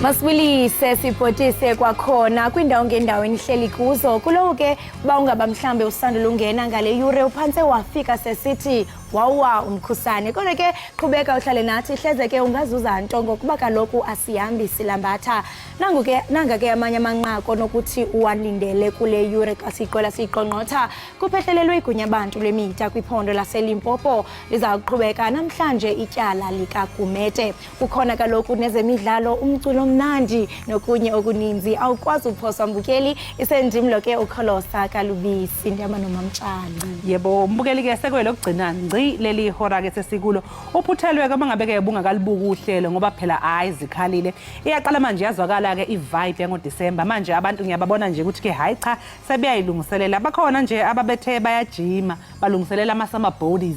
Masibulise sibhotise kwakhona kwindawo ngendawo enihleli kuzo kulowo ke uba ungaba mhlambe usandula ungena ngale yure uphantse wafika sesithi wawa umkhusane kodwa ke qhubeka uhlale nathi hleze ke ungazuza nto ngokuba kaloku asihambi silambatha nanga ke amanye amanqako nokuthi uwalindele kule yure xa siqola siqonqotha kuphehlelelwe igunya abantu lemida kwiphondo laseLimpopo liza kuqhubeka namhlanje ityala likaGumede kukhona kaloku nezemidlalo umculo mnandi nokunye okuninzi awukwazi uphosa mbukeli isendimlo ke ukholosa kalubisi ndiyama nomamtshana yebo mbukeli ke sekwelo kugcina ngci leli hora ke sesikulo uphuthelwe ke bangabeke bungakalibuka uhlelo ngoba phela hayi zikhalile iyaqala manje yazwakala ke ivibe yango December manje abantu ngiyababona nje ukuthi ke hayi cha sebeyayilungiselela bakhona nje ababethe bayajima balungiselela ama summer bodies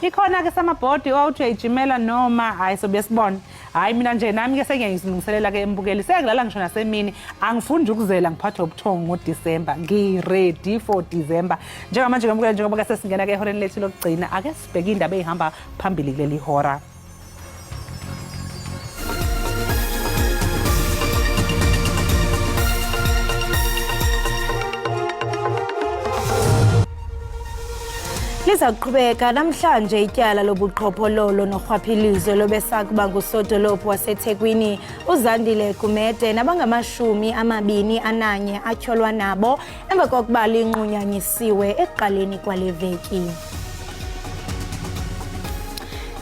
ikhona ke summer body awuthi uyajimela noma hayi sobesibona hayi mina nje nami ke sengiyayilungiselela ke embukeli sengilala ngisho nasemini angifuni nje ukuzela ngiphatha ubuthongo ngoDecember ngiready for December njengamanje ngembukeli njengoba ke sesingena ke ehoreni lethu lokugcina ake sibheke indaba ehamba phambili kuleli hora. Liza kuqhubeka namhlanje ityala lobuqhophololo norhwaphilizo lobesakuba ngusodolophu waseThekwini uZandile Gumede nabangama-21 atyholwa nabo emva kokuba linqunyanyisiwe ekuqaleni kwale veki.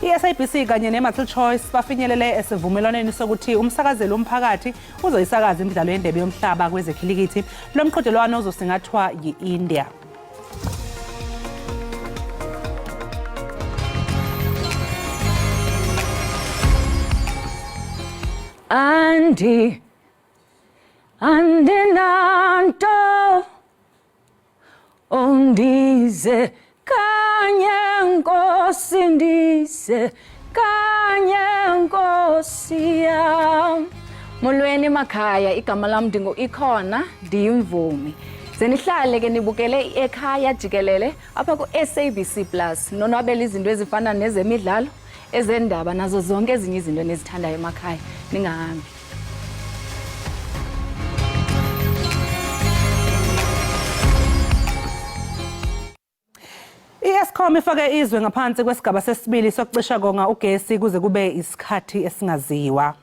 I-SABC kanye ne-Multiple Choice bafinyelele esivumelwaneni sokuthi umsakazeli womphakathi uzoyisakaza imidlalo yendebe yomhlaba kwezekhilikithi lo mqhudelwano uzosingathwa yi-India. Andinanto ondize kanye nkosi ndize kanye nkosi yam. Molweni makhaya igama lam ndingu Ikhona ndiyimvumi. Zenihlale ke nibukele Ekhaya Jikelele apha ku SABC Plus nonwabela izinto ezifana nezemidlalo ezendaba nazo zonke ezinye izinto nezithandayo emakhaya ningahambi. I-Eskom ifake izwe ngaphansi kwesigaba sesibili sokucisha konga ugesi kuze kube isikhathi esingaziwa.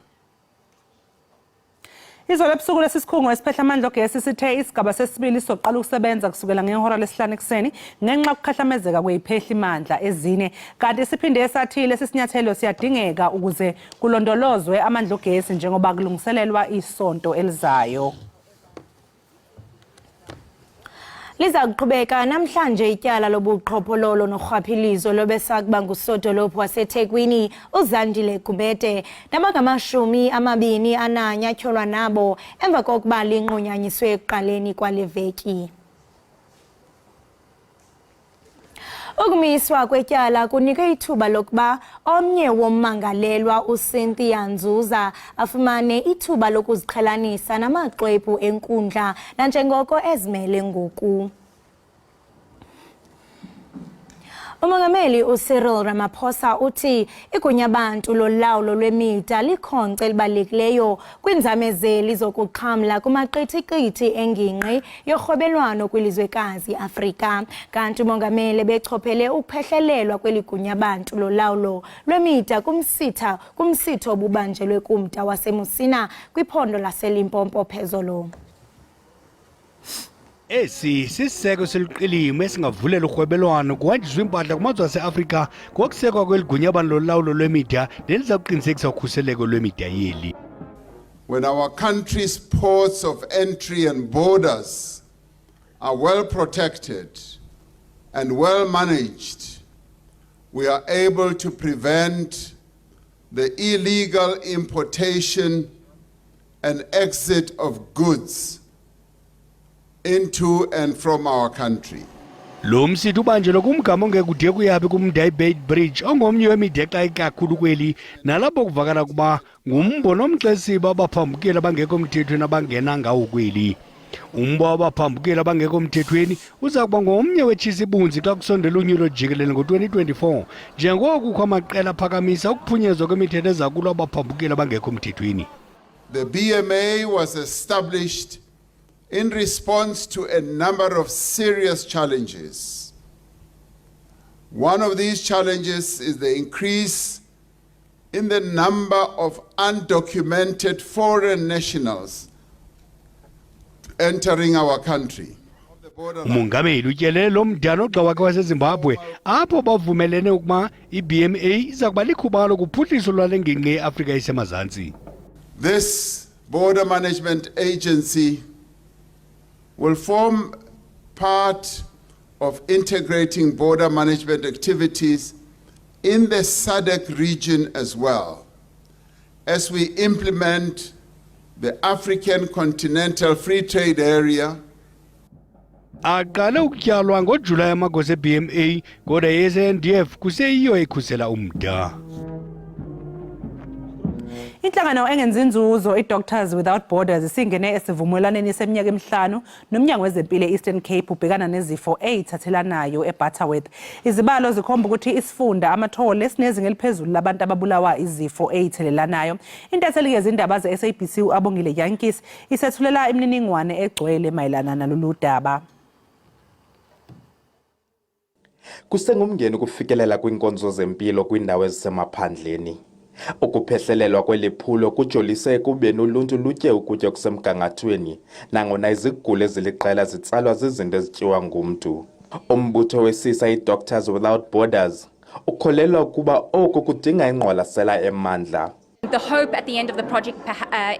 Izolo ebusuku lesisikhungo esiphehla amandla ogesi sithe isigaba sesibili soqala ukusebenza kusukela ngehora lesihlanu ekseni ngenxa yokukhahlamezeka kweyiphehla imandla ezine kanti siphinde esathile sisinyathelo siyadingeka ukuze kulondolozwe amandla ogesi njengoba kulungiselelwa isonto elizayo. Liza kuqhubeka namhlanje ityala lobuqhophololo norhwaphilizo lobesakuba ngusodolophu waseThekwini uZandile Gumede nabangama-21 atyholwa nabo emva kokuba linqunyanyiswe ekuqaleni kwale veki. Ukumiswa kwetyala kunike ithuba lokuba omnye wommangalelwa uCynthia Nzuza afumane ithuba lokuziqhelanisa namaxwebhu enkundla nanjengoko ezimele ngoku. Umongameli uCyril Ramaphosa uthi igunya abantu lolawulo lwemida likhonkce elibalulekileyo kwinzamezeli zokuxhamla kumaqithiqithi engingqi yorhwebelwano kwilizwekazi Afrika. Kanti umongameli bechophele ukuphehlelelwa kweligunya abantu lolawulo lwemida kumsitho obubanjelwe kumda waseMusina kwiphondo laseLimpopo phezolo. Esi siseko seliqilimo esingavulela urhwebelwano kuhanjiswa impahla kumazwe ase-Afrika ngokusekwa kweligunya abantu lolawulo lwemida neliza kuqinisekisa ukhuseleko lwemida yeli. When our country's ports of entry and borders are well protected and well managed, we are able to prevent the illegal importation and exit of goods into and from our country. Lo msitho ubanjelwe kumgama ongekude kuyabe kumDai Bay Bridge ongomnye wemida exa kakhulu kweli nalapho kuvakala kuba ngumbono omxesiba abaphambukeli abangekho mthethweni abangena ngawo kweli. Umbo wabaphambukeli abangekho mthethweni uza kuba ngomnye wetshisibunzi xa kusondela unyulo Jikelele ngo-2024 njengoko kukho amaqela aphakamisa ukuphunyezwa kwemithetho ezakulwa abaphambukeli abangekho mthethweni. The BMA was established in response to a number of serious challenges. One of these challenges is the increase in the number of undocumented foreign nationals entering our country. umongameli utyelele lo mdano ogqa wakhe wasezimbabwe apho bavumelene ukuba i-BMA iza kuba likhubalo kuphuhliso lwale ngingqi yeAfrika esemazantsi. This border management agency will form part of integrating border management activities in the SADC region as well, as we implement the African Continental Free Trade Area. Aqale ukutyalwa ngoJulayi amagosa e-BMA kodwa ye-SANDF kuseyiyo ekhusela umda. Inhlangano engenzi inzuzo iDoctors Without Borders isingene esivumelwaneni seminyaka emihlanu nomnyango wezempilo e-Eastern Cape ubhekana nezifo ezithathelanayo eButterworth. Izibalo zikhomba ukuthi isifunda amathole esinezinga eliphezulu labantu ababulawa izifo ezithelelanayo. Intatheli yezindaba ze-SABC uAbongile Yankis isethulela imininingwane egcwele mayelana nalolu daba. Kusengumngeni ukufikelela kwinkonzo zempilo kwindawo ezisemaphandleni. Ukuphehlelelwa kweliphulo kujolise ekubeni uluntu lutye ukutya okusemgangathweni nangona izigulo eziliqela zitsalwa zizinto ezityiwa ngumntu. Umbutho wesisa iDoctors Without Borders ukholelwa ukuba oku kudinga ingqwalasela emandla. The hope at the end of the project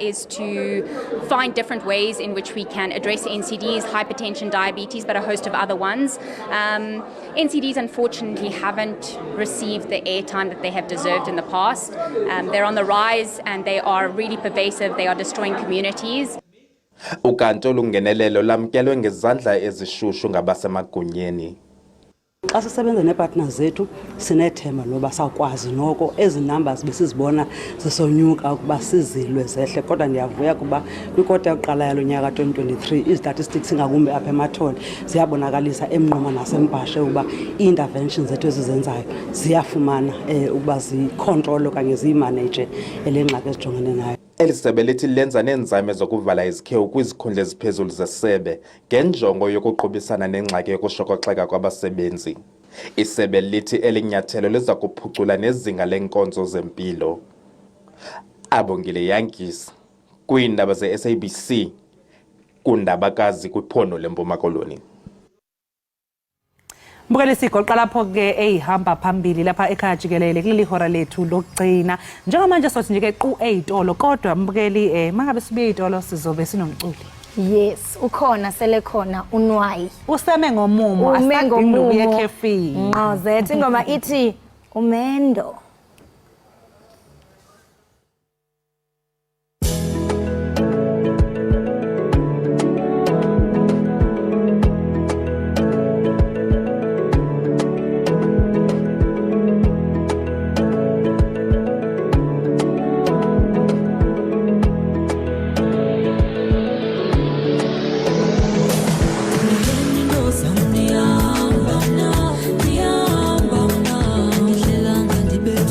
is to find different ways in which we can address NCDs, hypertension, diabetes, but a host of other ones. NCDs unfortunately haven't received the airtime that they have deserved in the past. They're on the rise and they are really pervasive. They are destroying communities. Ukanto lungenelelo lamkelwe ngezandla ezishushu ngabasemagunyeni. Xa sisebenza nepartners zethu sinethemba loba sakwazi noko ezi numbers besizibona zisonyuka ukuba sizilwe zehle kodwa ndiyavuya kuba kwikota yokuqala yalo nyaka 2023 izstatistics ngakumbe apha emathole ziyabonakalisa emnqoma nasempashe ukuba interventions zethu ezizenzayo ziyafumana ukuba zicontrol okanye zimanage elengxaki ezijongene nayo. Elisebe lithi lenza neenzame zokuvala izikhewu kwizikhundla eziphezulu zesebe ngenjongo yokuqubisana nengxaki yokushokoxeka kwabasebenzi. Isebe lithi elinyathelo liza kuphucula nezinga lenkonzo zempilo. Abongile Yankis kwiindaba ze-SABC kundabakazi kwiphondo leMpuma Koloni. Mbukele sigoqa lapho ke ehamba phambili lapha ekhaya Jikelele kuleli hora lethu lokugcina. Njengamanje sothi nje ke qu ezitolo kodwa mbukeli mangabe sibuye ezitolo sizobe sinomculi. Yes, ukhona sele khona unwayi. Useme ngomumo asadinga ukuya ekhefini. Nqazethe ingoma ithi umendo. Niamba, ndihamba, ndihlela ngendibele.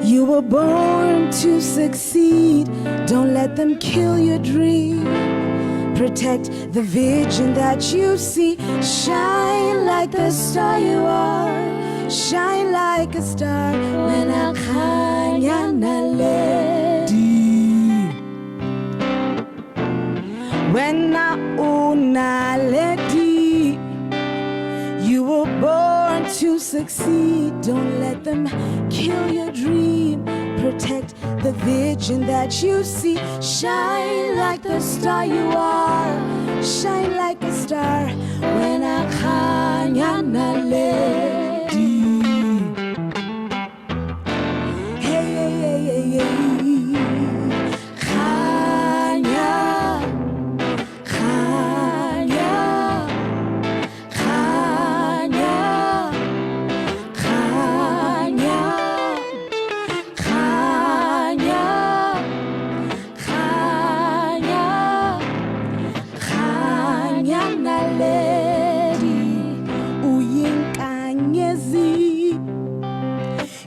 You were born to succeed. Don't let them kill your dream. Protect the vision that you see. Shine like the star you are. Shine like a star. When Ekhaya naledi. When unaledi. You were born to succeed. Don't let them kill your dream. Protect the vision that you see. Shine like the star you are. Shine like a star. When Ekhaya naledi. Hey, hey, hey, hey, hey.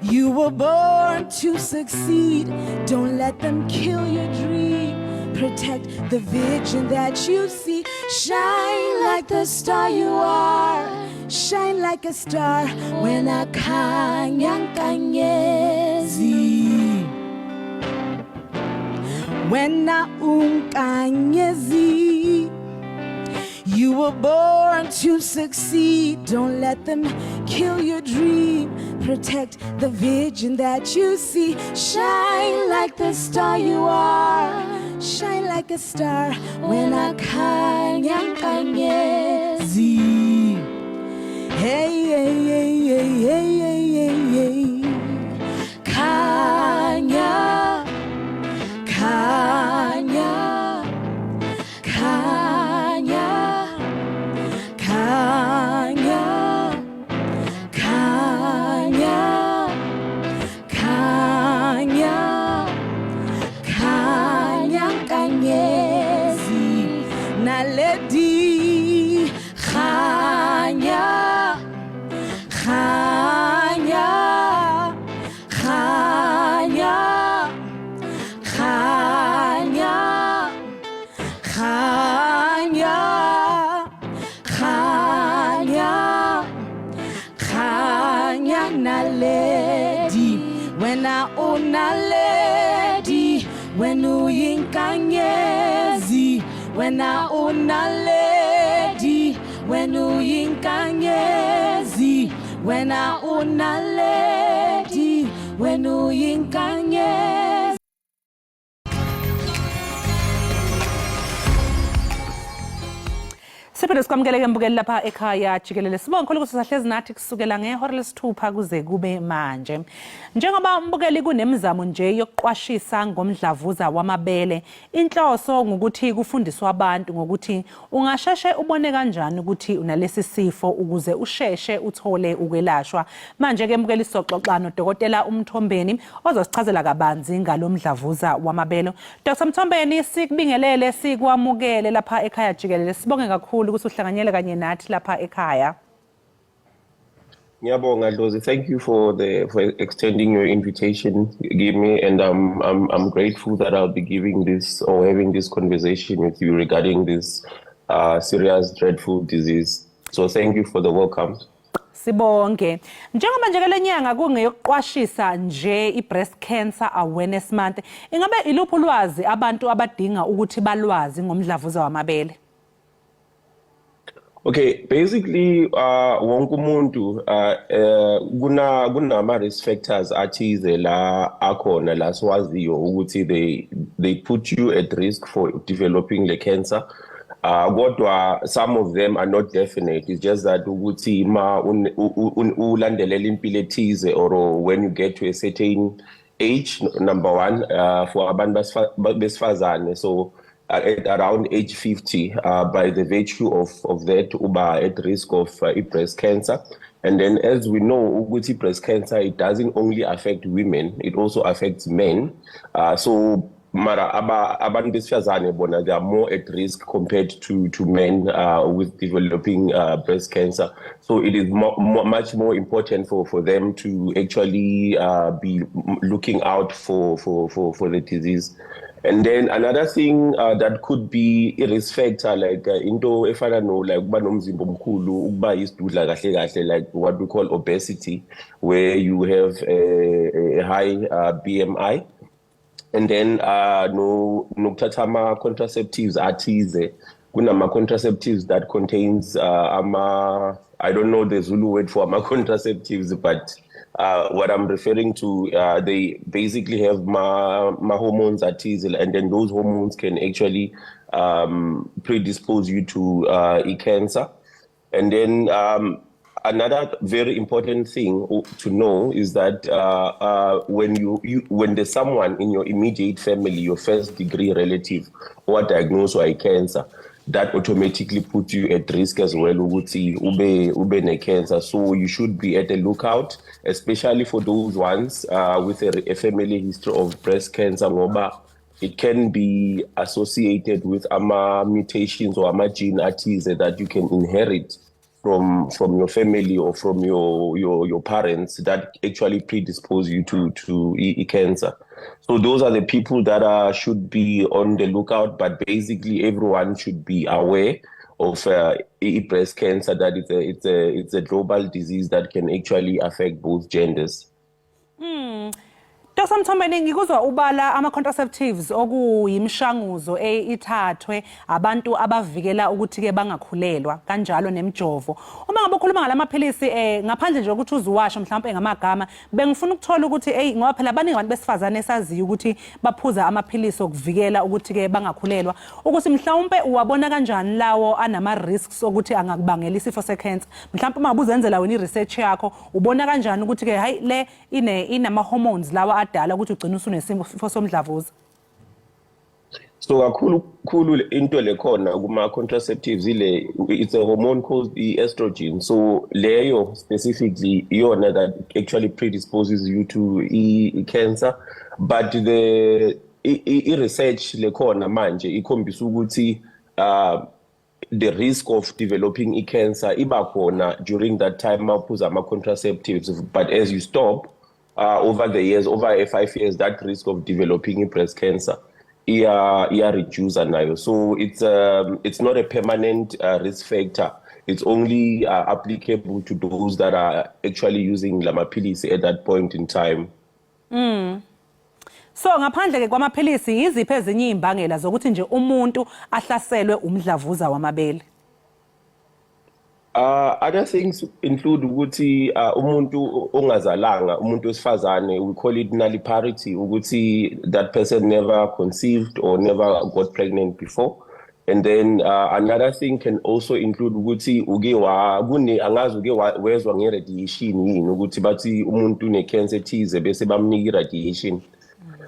You were born to succeed. Don't let them kill your dream. Protect the vision that you see. Shine like the star you are. Shine like a star. When Ekhaya nkanyezi. When unkanyezi. You were born to succeed. Don't let them kill your dream. Protect the vision that you see. Shine like the star you are. Shine like a star. When Ekhaya nkanyezi. Hey, hey, hey, hey, hey, hey, hey, hey. Khanya, Khanya, Khanya. Khanya, Khanya, Khanya, Khanya nkanyezi naledi. Khanya, unaledi, wena unaledi, wenu yinkanyezi, wena unaledi, wenu yinkanyezi, wena unaledi, wenu yinkanyezi. Siphinde sikwamukele mbukeli lapha ekhaya Jikelele. Sibonge kakhulu ukuthi sahlezi nathi kusukela ngehora lesithupha kuze kube manje. Njengoba mbukeli kunemizamo nje yokuqwashisa ngomdlavuza wamabele, inhloso ngokuthi kufundiswa abantu ngokuthi ungasheshe ubone kanjani ukuthi unalesi sifo ukuze usheshe uthole ukwelashwa. Manje ke mbukeli soxoxa noDokotela uMthombeni ozosichazela kabanzi ngalomdlavuza wamabele. Dr. Mthombeni, sikubingelele sikwamukele lapha ekhaya Jikelele. Sibonge kakhulu ukuthi uhlanganyele kanye nathi lapha ekhaya. Ngiyabonga Dlozi, thank you for extending your invitation, give me, and I'm grateful that I'll be giving this or having this conversation with you regarding this serious, dreadful disease. So thank you for the welcome. Sibonge. Njengoba nje le nyanga kungeyokuqwashisa nje i-breast cancer awareness month, ingabe iluphi ulwazi abantu abadinga ukuthi balwazi ngomdlavuza wamabele? Okay, basically, wonke umuntu kunama risk factors athize la akhona la siwaziyo ukuthi they put you at risk for developing the cancer. Kodwa some of them are not definite. It's just that ukuthi ma ulandelela impilo ethize or when you get to a certain age, number one, for abantu besifazane, so at around age 50, by the virtue of that, uba at risk of breast cancer. And then, as we know, breast cancer, it doesn't only affect women, it also affects men. So, mara abantu besifazane bona, they are more at risk compared to men with developing breast cancer. So it is much more important for them to actually be looking out for the disease. And then another thing that could be a risk factor, like into efana no like uba nomzimba omkhulu, ukuba isidudla kahle kahle, like what we call obesity, where you have a high BMI, and then nokuthatha ama contraceptives athize. Kunama contraceptives that contains I don't know the Zulu word for ama contraceptives, but what I'm referring to, they basically have my hormones athize, and then those hormones can actually predispose you to cancer. And then another very important thing to know is that when there's someone in your immediate family, your first degree relative, who are diagnosed with cancer, that automatically puts you at risk as well ube ne cancer. So you should be at a lookout, especially for those ones with a family history of breast cancer, ngoba it can be associated with mutations or gene athize that you can inherit from your family or from your parents that actually predispose you to cancer. So those are the people that should be on the lookout, but basically everyone should be aware of breast cancer, that it's a global disease that can actually affect both genders. Dr. Mthombeni, ngikuzwa ubala ama-contraceptives okuyimishanguzo ithathwe abantu abavikela ukuthi ke bangakhulelwa kanjalo nemjovo. Uma ngabe ukhuluma ngalamaphilisi ngaphandle nje ukuthi uzuwasho mhlawumbe ngamagama, bengifuna ukuthola ukuthi ngoba phela abaningi abantu besifazane esaziyo ukuthi baphuza amaphilisi okuvikela ukuthi ke bangakhulelwa, ukuthi mhlawumbe uwabona kanjani lawo anama risks ukuthi angakubangela isifo secancer. Mhlawumbe uma ubuzenzela wena i-research yakho, ubona kanjani ukuthi ke hayi le inama hormones lawa adala ukuthi ugcina usunesifo somdlavuza? So kakhulu into lekhona kuma contraceptives it's a hormone called the estrogen. So leyo specifically iyona that actually predisposes you to cancer, but the research lekhona manje ikhombisa ukuthi the risk of developing cancer iba khona during that time mawuphuza ama contraceptives, but as you stop over the years, over 5 years, that risk of developing breast cancer reduce nayo. So it's not a permanent risk factor. it's only applicable to those that are actually using lamapilisi at that point in time. So ngaphandle ke kwamaphilisi yiziphi ezinye izimbangela zokuthi nje umuntu ahlaselwe umdlavuza wamabele? Other things include ukuthi umuntu ongazalanga, umuntu wesifazane, we call it nulliparity, ukuthi that person never conceived or never got pregnant before. And then another thing can also include ukuthi angazi wezwa nge-radiation yini ukuthi bathi umuntu ne-cancer thize bese bamnika i-radiation.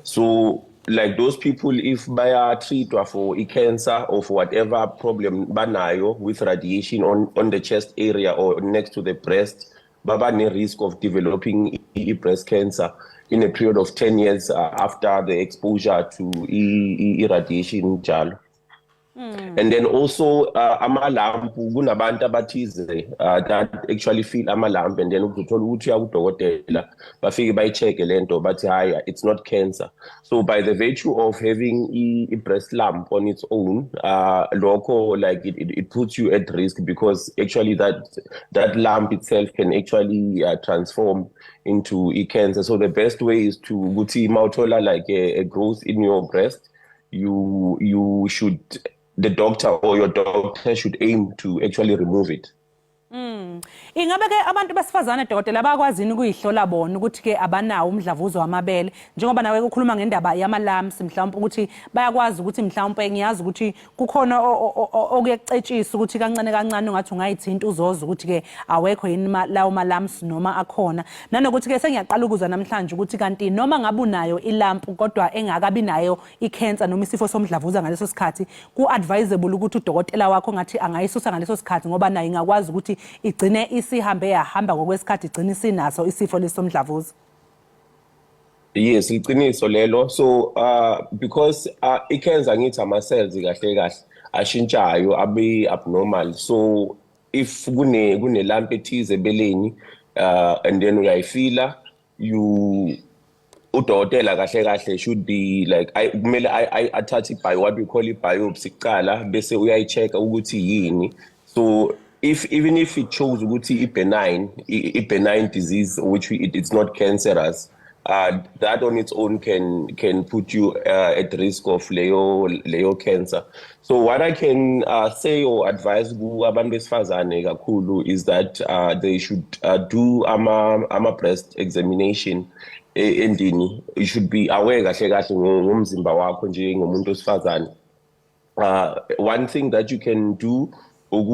So like those people, if baya treatwa for cancer or for whatever problem banayo with radiation on the chest area or next to the breast, baba ne risk of developing breast cancer in a period of 10 years after the exposure to radiation jalo. And then also amalampu kunabantu abathize that actually feel amalampu, and then ukuthola ukuthi uyakudokotela bafike bayicheck lento bathi haya it's not cancer. So by the virtue of having a breast lump on its own, lokho like it puts you at risk, because actually that lump itself can actually transform into a cancer. So the best way is to ukuthi mawuthola like a growth in your breast, you should, the doctor or your doctor should aim to actually remove it. Ingabe ke abantu besifazane dokotela bayakwazini ukuyihlola bona ukuthi ke abanawo umdlavuzo wamabele, njengoba nawe ukukhuluma ngendaba yama-lumps mhlawumbe ukuthi bayakwazi ukuthi mhlawumbe ngiyazi ukuthi kukhona okuyecetshisa ukuthi kancane kancane ungathi ungayithinta uzoza ukuthi ke awekho yini lawo ma-lumps noma akhona, nanokuthi ke sengiyaqala ukuzwa namhlanje ukuthi kanti noma ngabe unayo ilampu kodwa engakabi nayo i-cancer noma isifo somdlavuza ngaleso sikhathi, ku-advisable ukuthi udokotela wakho ngathi angayisusa ngaleso sikhathi ngoba nayo ingakwazi ukuthi igcine isihambe yahamba ngokwesikhathi igcine sinaso isifo lesomdlavuza. Yes, iqiniso lelo. So because i-cancer ngithi ama-cells kahle kahle ashintshayo abe abnormal. So if kune lamp ethize ebeleni and then uyayifila, udokotela kahle kahle should be like kumele athathe what we call i-biopsy kuqala bese uyayi-check-a ukuthi yini. So even if it shows ukuthi benign disease, which it's not cancerous, that on its own can put you at risk of leo cancer. So what I can say or advise abantu besifazane kakhulu is that they should do ama breast examination endini. You should be aware kahle kahle ngomzimba wakho nje ngomuntu wesifazane. One thing that you can do like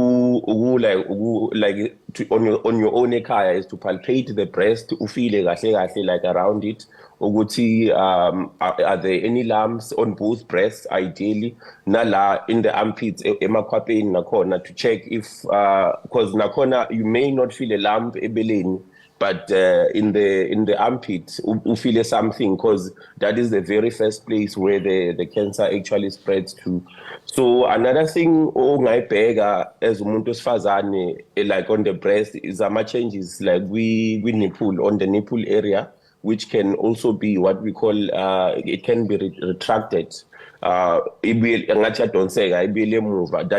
on your own ekhaya is to palpate the breast, ufile kahle kahle like around it, ukuthi are there any lumps on both breasts ideally, nala in the armpits emakhwapheni nakhona, to check if because nakhona you may not feel a lump ebeleni, but in the armpit you feel something, because that is the very first place where the cancer actually spreads to. So another thing ongayibheka as umuntu wesifazane like on the breast is changes like we nipple on the nipple area, which can also be what we call it can be retracted. That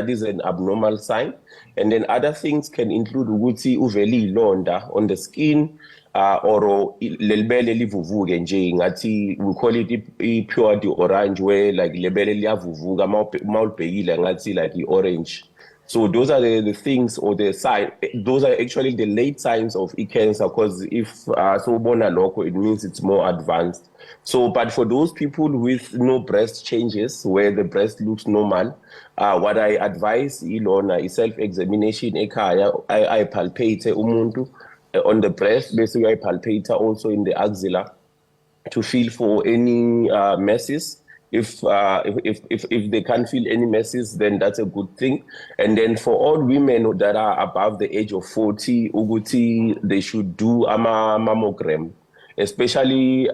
is an abnormal sign. And then other things can include ukuthi uveli ilonda on the skin or lelibele livuvuke nje ngathi we call it pure orange, where like lebele liyavuvuka mawulibhekile ngathi like orange. So those are the things or the sign. Those are actually the late signs of cancer, because if so bona lokho, it means it's more advanced. So, but for those people with no breast changes, where the breast looks normal, what I advise ilona is self-examination ekhaya. I palpate umuntu on the breast, basically I palpate also in the axilla to feel for any masses. If they can't feel any masses, then that's a good thing. And then for all women that are above the age of 40, uguti, they should do a mammogram, especially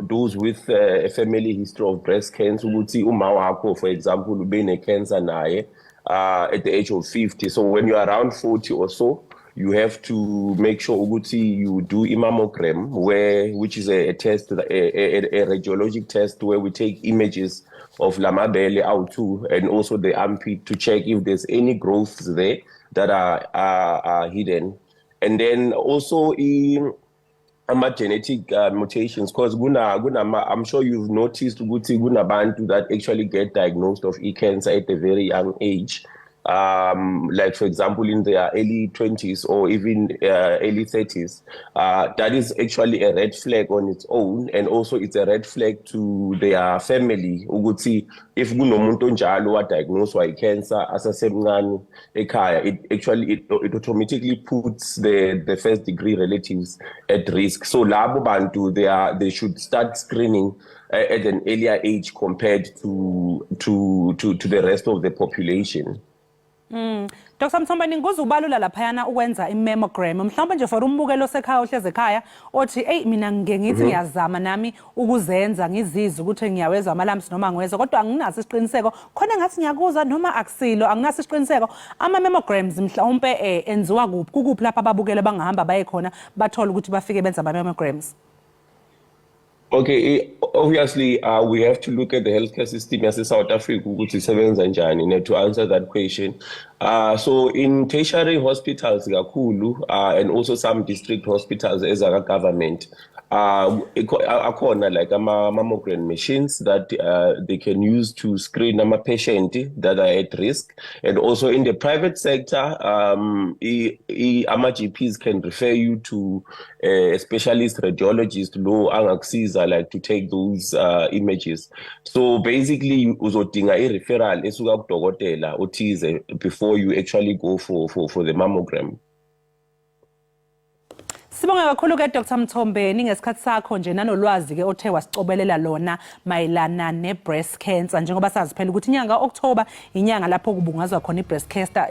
those with a family history of breast cancer. Uguti umawako, for example, ube cancer nae at the age of 50. So when you're around 40 or so, you have to make sure uguti you do a mammogram, which is a test, a radiologic test where we take images of lamabele out too, and also the armpit to check if there's any growths there, that are hidden. And then also genetic mutations, because I'm sure you've noticed bantu that actually get diagnosed of cancer at a very young age. Like for example in their early 20s or even early 30s, that is actually a red flag on its own, and also it's a red flag to their family ukuthi if kunomuntu onjalo wa diagnosed with cancer asasemncane ekhaya, it automatically puts the first degree relatives at risk. So labo bantu they should start screening at an earlier age compared to the rest of the population. Dr. Mthombeni, nguzubalula laphayana ukwenza i-mammogram mhlawumbe nje for umbukelo osekhaya ohleze ekhaya othi hey mina ngithi ngiyazama nami ukuzenza ngizizwe ukuthi ngiyawezwa amalamps noma ngiwezwa kodwa anginaso isiqiniseko khona ngathi ngiyakuzwa noma akusilo anginaso isiqiniseko. Ama-mammograms mhlawumbe enziwa kuphi kukuphi lapha ababukele bangahamba baye khona bathola ukuthi bafike benza ama-mammograms? Okay, obviously, we have to look at the healthcare system as a South Africa to answer that question. So in tertiary hospitals, and also some district hospitals as a government, like mammogram machines that they can use to screen patient that are at risk. And also in the private sector, GPs can refer you to a specialist radiologist like to take those images. So basically uzodinga referral esuka kudokotela othize before you actually go for the mammogram. Sibonga kakhulu ke Dr. Mthombeni ngesikhathi sakho nje nanolwazi ke othe wasicobelela lona mayelana ne-breast cancer, njengoba sazi phela ukuthi inyanga October inyanga lapho kubungazwa khona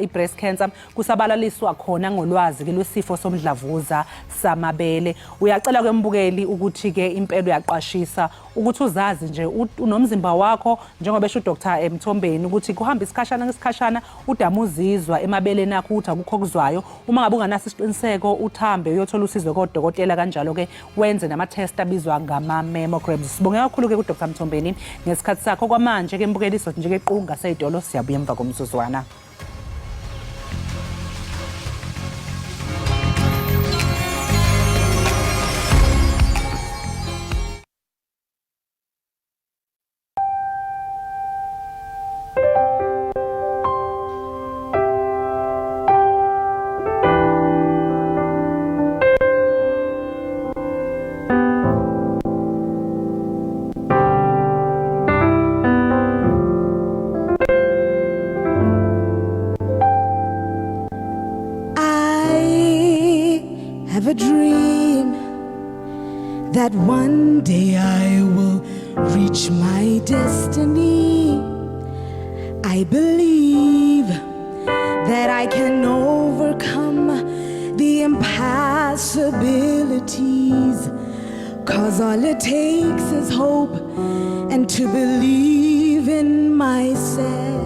i-breast cancer kusabalaliswa khona ngolwazi ke lwesifo somdlavuza samabele. Uyacela kwembukeli ukuthi ke impela uyaqashisa ukuthi uzazi nje unomzimba wakho njengoba esho Dr. Mthombeni ukuthi kuhamba isikhashana ngesikhashana udamuzizwa emabeleni akho ukuthi akukho kuzwayo. Uma ngabe unganaso isiqiniseko uthambe uyothola usizo kodokotela kanjalo ke wenze nama-test abizwa ngama-mammograms. Sibonge kakhulu ke ku-Dr. Mthombeni ngesikhathi sakho kwamanje ke mbukeliso nje ke qunga seyidolo siyabuya emva komzuzwana. have a dream that one day I will reach my destiny. I believe that I can overcome the impossibilities, 'cause all it takes is hope and to believe in myself.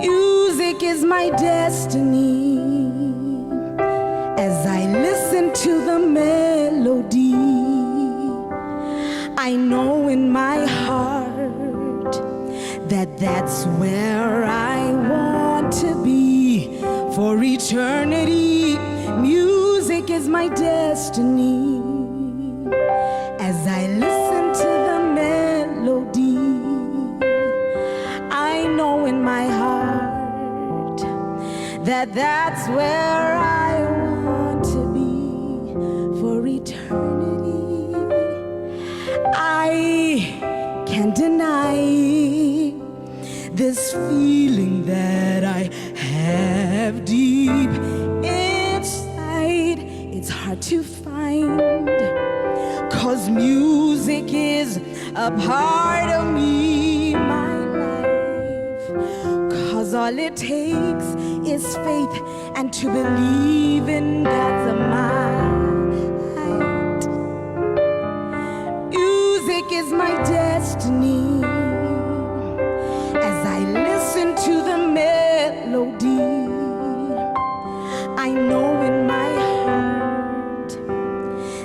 Music is my destiny. As I listen to the melody, I know in my heart that that's where I want to be for eternity. Music is my destiny. As I listen to the melody, I know in my heart that that's where I want to be for eternity. I can't deny this feeling that I have deep inside. It's hard to find, 'cause music is a part of me, my life. 'Cause all it takes is faith and to believe in God's might. Music is my destiny. As I listen to the melody, I know in my heart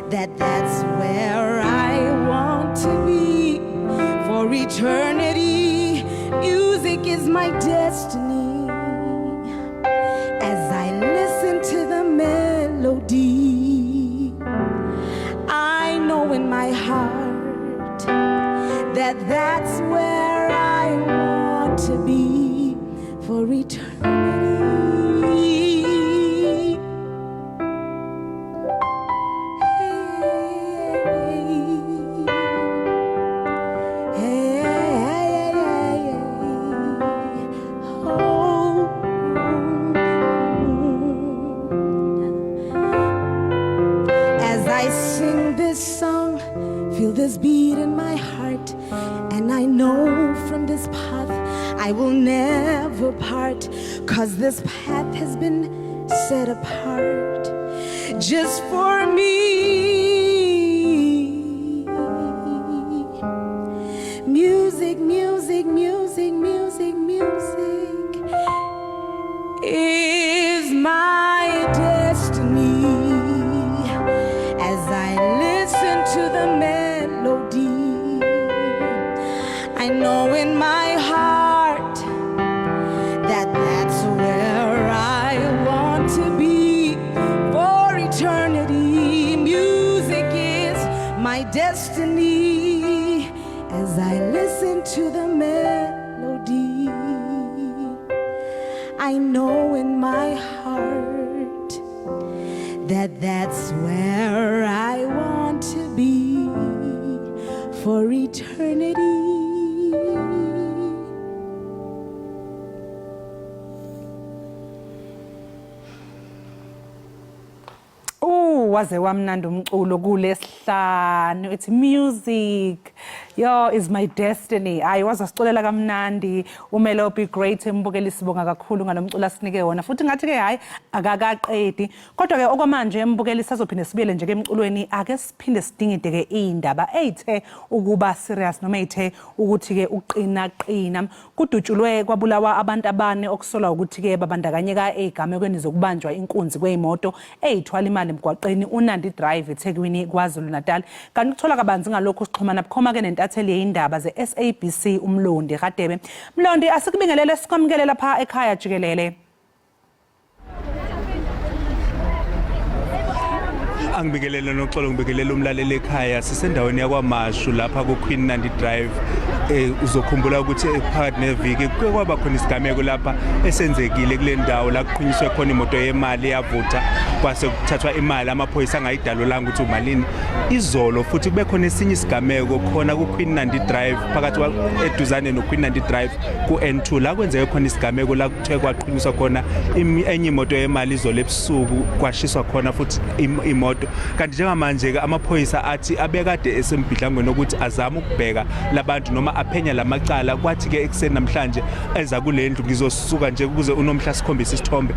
that that's where I want to be for eternity. Music is my destiny. feel this beat in my heart, and I know from this path I will never part, 'cause this path has been set apart just for me. Music, music, music, music, music is my destiny. As I listen to the melody, I know in my heart that that's where I want to be for eternity. Music is my destiny. As I listen to the melody, I know in my heart that that's where I want to be for eternity. Waze wamnandi umculo kulesihlanu. It's music. Yo, is my destiny. Ayi wazasiculela kamnandi. Umelo be great embukeli sibonga kakhulu ngalomculo asinike wona. Futhi ngathi ke hayi akakaqedi. Kodwa ke okwamanje embukeli sazophinde sibiyele nje ke emculweni ake siphinde sidingide ke indaba ethe ukuba serious noma ethe ukuthi ke uqina qina. Kudutshulwe kwabulawa abantu abane okusolwa ukuthi ke babandakanyeka egamekweni zokubanjwa inkunzi kweimoto eyithwala imali emgwaqeni uNandi Drive eThekwini kwaZulu Natal. Kanti ukuthola kabanzi ngalokho sixhumana bukhoma ke nentatheli yeindaba ze SABC uMlondi Radebe. Mlondi asikubingelele sikwamukele lapha ekhaya Jikelele. Angibingelele noxolo ngibingelele umlaleli ekhaya sisendaweni yakwaMashu lapha ku Queen Nandi Drive. Uzokhumbula ukuthi phakathi neviki kwaba khona isigameko lapha esenzekile kule ndawo la kuqhunyiswe khona imoto yemali yavutha kwase kuthathwa imali amaphoyisa angayidalolanga ukuthi umalini izolo futhi kube khona esinye isigameko khona ku Queen Nandi Drive phakathi eduzane no Queen Nandi Drive ku N2 la kwenzeke khona isigameko la kuthe kwaqiniswa khona enye imoto yemali izolo ebusuku kwashiswa khona futhi imoto kanti njengamanje ke amaphoyisa athi abekade esembidlangweni ukuthi azama ukubheka labantu noma aphenya lamacala kwathi ke ekseni namhlanje eza kule ndlu ngizosuka nje ukuze unomhla sikhombisa isithombe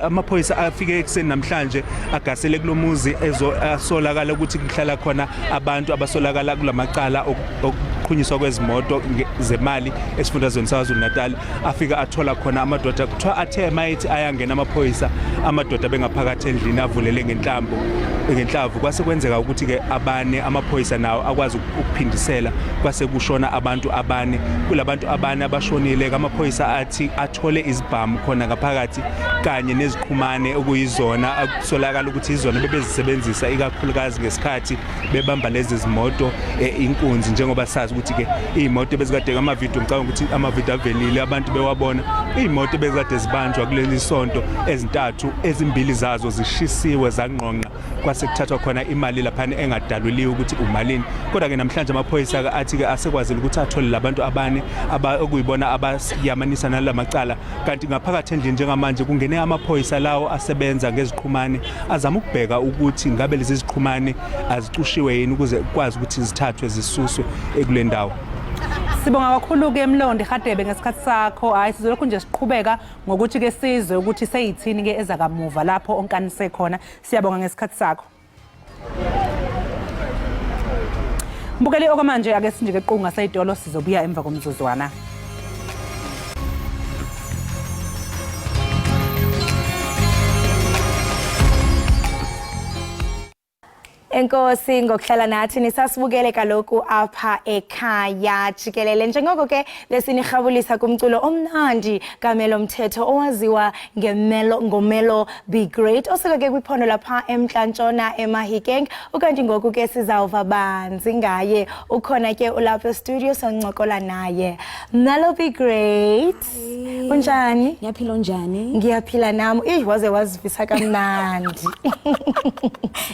amaphoyisa afike ekseni namhlanje agasele kulomuzi asolakala ukuthi kuhlala khona abantu abasolakala kulamacala okuqhunyiswa kwezimoto zemali esifundazweni saKwaZulu Natal afika athola khona amadoda kuthiwa athe mayithi ayangena amaphoyisa amadoda bengaphakathi endlini avulele ngenhlavu kwase kwenzeka ukuthi ke abane amaphoyisa nawo akwazi ukuphindisela kwase kushona abantu abane kulabantu abane abashonile amaphoyisa athi athole izibhamu khona ngaphakathi kanye neziqhumane okuyizona akusolakala ukuthi izona bebezisebenzisa ikakhulukazi ngesikhathi bebamba lezi zimoto inkunzi njengoba sazi ukuthi ke izimoto bezikade amavideo ngicabanga ukuthi amavideo avelile abantu bewabona izimoto bezikade zibanjwa kuleli sonto ezintathu ezimbili zazo zishisiwe zanqonqa kwase kuthathwa khona imali lapha engadalulile ukuthi umalini kodwa ke namhlanje amaphoyisa athi ke asekwazile ukuthi athole labantu abane okuyibona abayamanisa nalamacala kanti ngaphakathi endlini njengamanje kungene amaphoyisa lawo asebenza ngeziqhumane azama ukubheka ukuthi ngabe lezi ziqhumane azicushiwe yini ukuze kwazi ukuthi zithathwe zisuswe ekule ndawo. Sibonga kakhulu ke Mlondi Radebe ngesikhathi sakho hayi sizolokhu nje siqhubeka ngokuthi ke sizwe ukuthi seyithini ke ezakamuva lapho onkanise khona siyabonga ngesikhathi sakho. Mbukeli okwamanje ake sinjike qunga sayitolo sizobuya emva komzuzwana. Enkosi ngokuhlala nathi nisasibukele kaloku apha ekhaya Jikelele njengoko ke lesinirhabulisa kumculo omnandi kamelo mthetho owaziwa ngomelo be great osuka ke kwiphondo lapha eMntla-Ntshona eMahikeng ukanti ngoku ke sizawuva banzi ngaye ukhona ke ulapha e-studio soncokola naye. Melo be great unjani? Ngiyaphila njani? Ngiyaphila nami waze wazivisa kamnandi.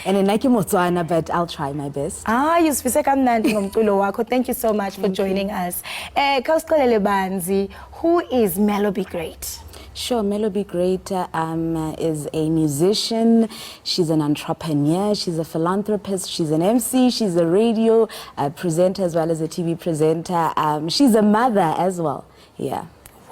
And naki Motswana, but I'll try my best. Yusifise kamnandi ngomculo wakho. Thank you so much for joining us. Khawusicelele banzi, who is Melo be great? Sure, Melo Be Great is a musician, she's an entrepreneur, she's a philanthropist, she's an MC, she's a radio presenter as well as a TV presenter. She's a mother as well, yeah.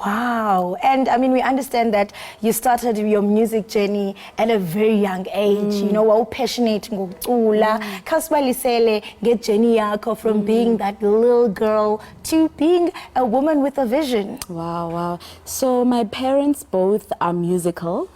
Wow. And I mean, we understand that you started your music journey at a very young age. You know, wow, passionate ngokucula. Khawusibalisele ngejourney yakho from being that little girl to being a woman with a vision. Wow, wow. So my parents both are musical.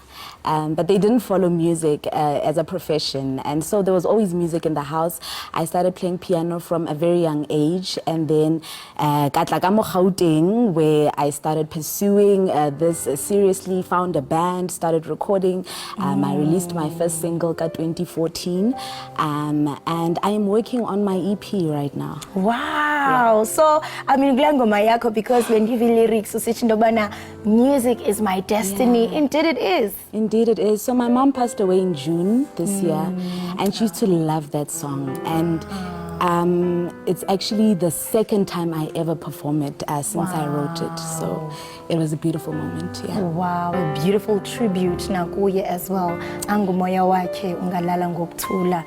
But they didn't follow music as a profession, and so there was always music in the house. I started playing piano from a very young age, and then Gauteng, where I started pursuing this seriously, found a band, started recording. I released my first single 2014, and I am working on my EP right now. Wow. Yeah. So I mean, ngilangoma yakho, because when you read lyrics, usithi ndobana music is my destiny. Yeah. Indeed it is. Indeed it is. So my mom passed away in June this year, and she used to love that song. And it's actually the second time I ever performed it since I wrote it. So it was a beautiful moment. Yeah. Wow, a beautiful tribute nakuye as well. Angumoya wakhe ungalala ngokuthula.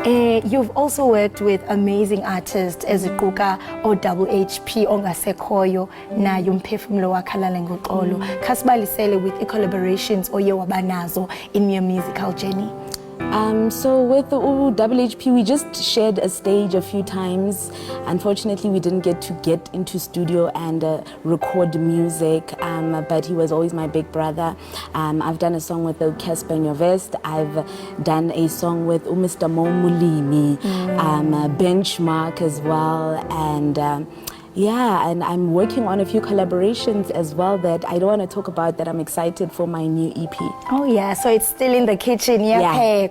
You've also worked with amazing artists eziquka OHP ongasekhoyo na umphefumulo wakhalala ngoxolo. Khasibalisele with collaborations oye wabanazo in your musical journey. So with the WHP, we just shared a stage a few times. Unfortunately, we didn't get into studio and record music, but he was always my big brother. I've done a song with Casper Nyovest. I've done a song with Mr. Mo Mulimi, Benchmark as well, and yeah, and I'm working on a few collaborations as well that I don't want to talk about, that I'm excited for my new EP. Oh yeah, so it's still in the kitchen. Yeah.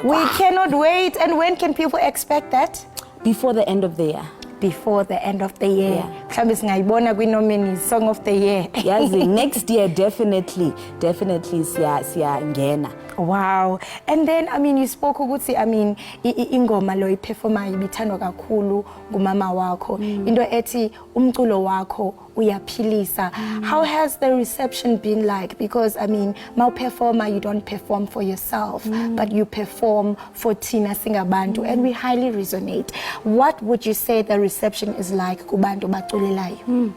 We cannot wait. And when can people expect that? Before the end of the year. Before the end of the year. Yeah. Song of the year. Yes, next year definitely siya ngena. Wow. And then I mean, you spoke ukuthi, I mean, ingoma lo iperforma ibithandwa kakhulu ngumama wakho. Into ethi umculo wakho uyaphilisa. How has the reception been like? Because I mean, ma performer, you don't perform for yourself, but you perform for Tina Singabantu, and we highly resonate. What would you say the reception is like kubantu baculelayo?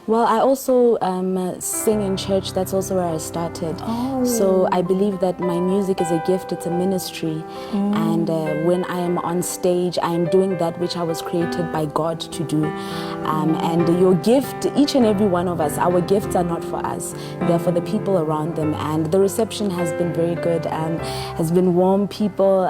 Well, I also sing in church. That's also where I started. Oh. So I believe that my music is a gift, it's a ministry. And when I am on stage, I am doing that which I was created by God to do. And your gift, each and every one of us, our gifts are not for us. They're for the people around them. And the reception has been very good, has been warm. People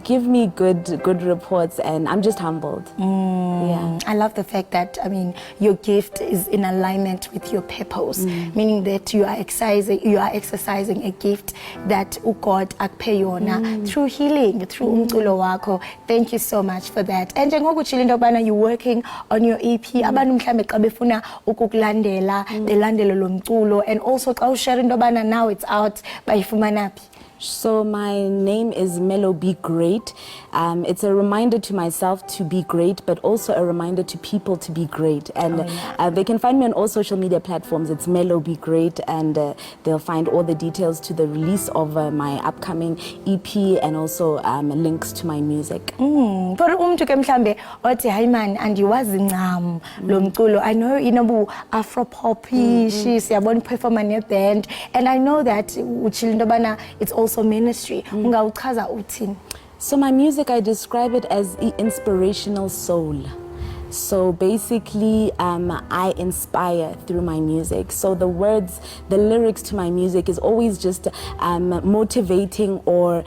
give me good reports, and I'm just humbled. Yeah. I love the fact that, I mean, your gift is in alignment with your purpose, meaning that you are exercising a gift that God akuphe yona through healing, through umculo wakho. Thank you so much for that. And njengokuthi into yobana you're working on your EP, abantu mhlambe xa befuna ukukulandela belandele lo mculo, and also xa ushare into yobana now it's out, bayifumana phi? So my name is Melo Be Great. It's a reminder to myself to be great, but also a reminder to people to be great. And they can find me on all social media platforms. It's Melo Be Great, and they'll find all the details to the release of my upcoming EP, and also links to my music. For umntu ke mhlambe othi hayi man andiwazi ncam lo mculo, I know inobu afro poppy, siyabona perform ne band, and I know that uchila into yobana it's also ministry. Ungawuchaza uthini? So my music, I describe it as inspirational soul. So basically, I inspire through my music. So the words, the lyrics to my music is always just motivating or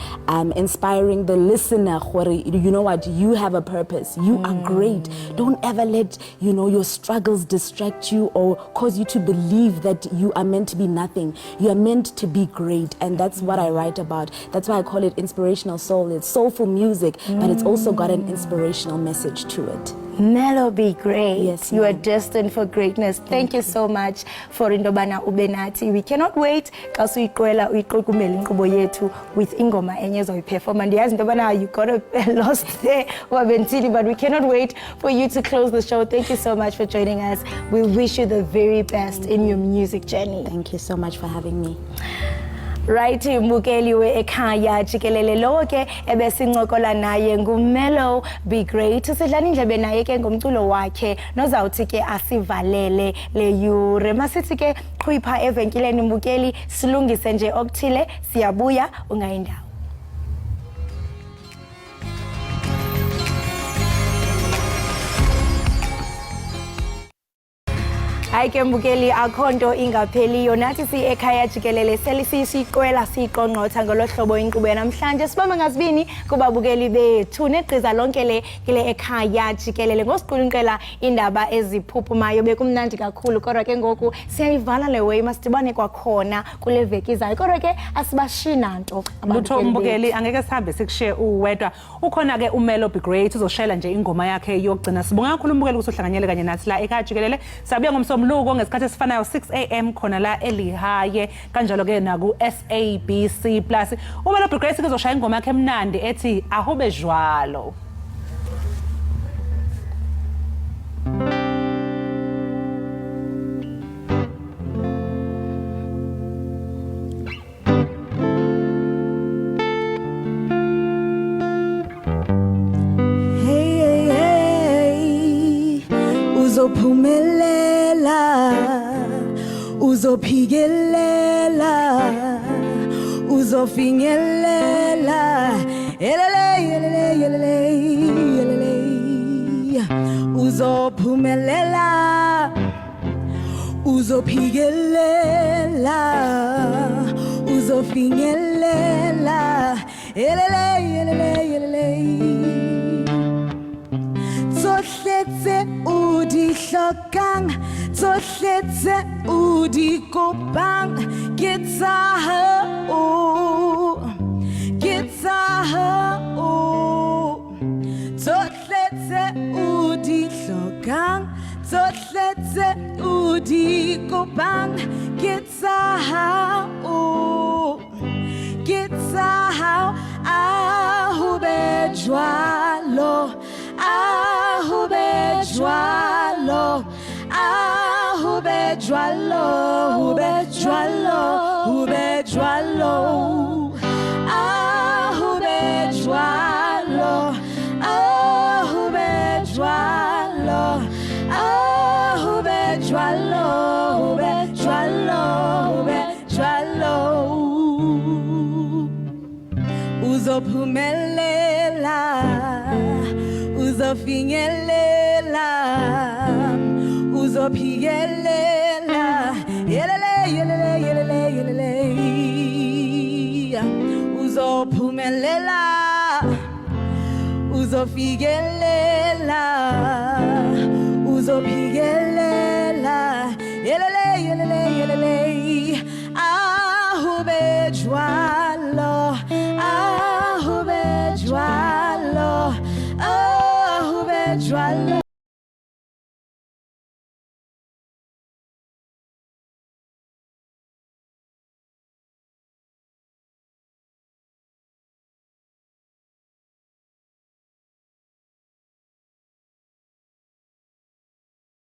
inspiring the listener. You know what? You have a purpose. You are great. Don't ever let, your struggles distract you or cause you to believe that you are meant to be nothing. You are meant to be great. And that's what I write about. That's why I call it inspirational soul. It's soulful music, but it's also got an inspirational message to it. Melo, be great. Yes, you are ma'am. destined for greatness. Thank you so much for Indobana Ubenati. We cannot wait xa siyiqwela uyiqokumela inkqubo yethu with ingoma enye ezoyiperforma. Ndiyazi Indobana you got a lost there wabentili, but we cannot wait for you to close the show. Thank you so much for joining us. We wish you the very best in your music journey. Thank you so much for having me. Right, mbukeli we Ekhaya Jikelele lowo ke ebesincokola naye nguMelo Be Great. Sidlala indlebe naye ke ngomculo wakhe nozawuthi ke asivalele le yure. Masithi ke qhwipha evenkileni mbukeli silungise nje okuthile, siyabuya ungayindawo. Hayi ke mbukeli akho nto ingapheliyo, nathi Ekhaya Jikelele selisiqwela siqongqotha ngolo hlobo inkqubo namhlanje sibamba ngazibini kubabukeli bethu negqiza lonke le kule Ekhaya Jikelele ngosiqulunkqela indaba eziphuphumayo. Bekumnandi kakhulu kodwa ke ngoku siyayivala le way, masidibane kwakhona kule veki izayo kodwa ke asibashina nto lutho mbukeli angeke sihambe sikushiye uwedwa. Ukhona ke uMelo Be Great uzoshayela nje ingoma yakhe yokugcina. Sibonga kakhulu mbukeli ukuhlanganyela kanye nathi la Ekhaya Jikelele. Sabuya ngomsombuluko ngesikhathi esifanayo 6 AM khona la eLihaye kanjalo ke naku SABC Plus. uMelo Be Great uzoshaya ingoma yakhe emnandi ethi ahube jwalo. Uzophumelela, uzophikelela, uzofinyelela, elele elele elele elele, uzophumelela, uzophikelela, uzofinyelela, elele elele elele. Tsohletse o di hlokang, tsohletse o di kopang, ke tsa hao, ke tsa hao. Tsohletse o di hlokang, tsohletse o di kopang, ke tsa hao, ke tsa hao. Ahube jwalo, ahube jwalo, ahube jwalo, hube jwalo, hube jwalo, ahube jwalo, ahube jwalo, ahube jwalo, hube jwalo, hube jwalo. Uzophumelela, uzofinyelela, uzophikelela, yelele yelele yelele yelele. Uzophumelela, uzofikelela, uzophikelela, yelele yelele yelele.